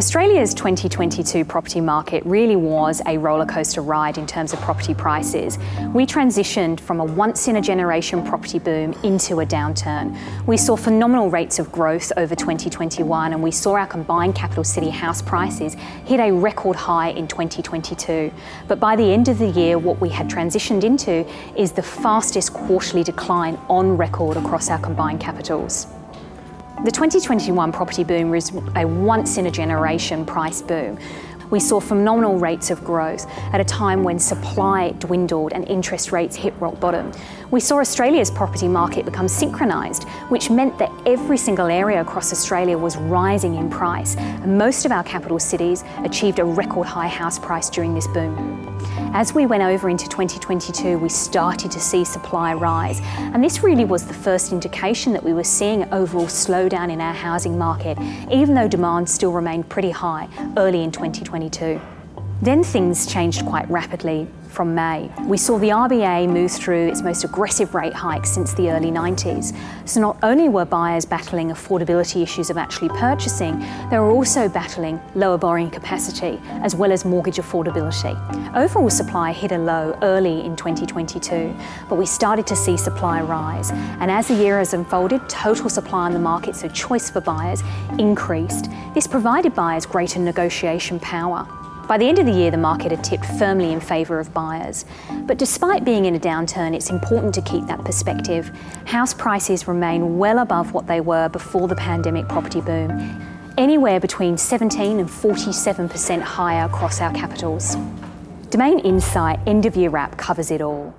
Australia's 2022 property market really was a rollercoaster ride in terms of property prices. We transitioned from a once-in-a-generation property boom into a downturn. We saw phenomenal rates of growth over 2021, and we saw our combined capital city house prices hit a record high in 2022. But by the end of the year, what we had transitioned into is the fastest quarterly decline on record across our combined capitals. The 2021 property boom was a once-in-a-generation price boom. We saw phenomenal rates of growth at a time when supply dwindled and interest rates hit rock bottom. We saw Australia's property market become synchronised, which meant that every single area across Australia was rising in price, and most of our capital cities achieved a record high house price during this boom. As we went over into 2022, we started to see supply rise, and this really was the first indication that we were seeing an overall slowdown in our housing market, even though demand still remained pretty high early in 2022. Then things changed quite rapidly from May. We saw the RBA move through its most aggressive rate hike since the early 90s. So not only were buyers battling affordability issues of actually purchasing, they were also battling lower borrowing capacity as well as mortgage affordability. Overall supply hit a low early in 2022, but we started to see supply rise. And as the year has unfolded, total supply on the market, so choice for buyers, increased. This provided buyers greater negotiation power. By the end of the year, the market had tipped firmly in favour of buyers. But despite being in a downturn, it's important to keep that perspective. House prices remain well above what they were before the pandemic property boom, anywhere between 17% and 47% higher across our capitals. Domain Insight End of Year Wrap covers it all.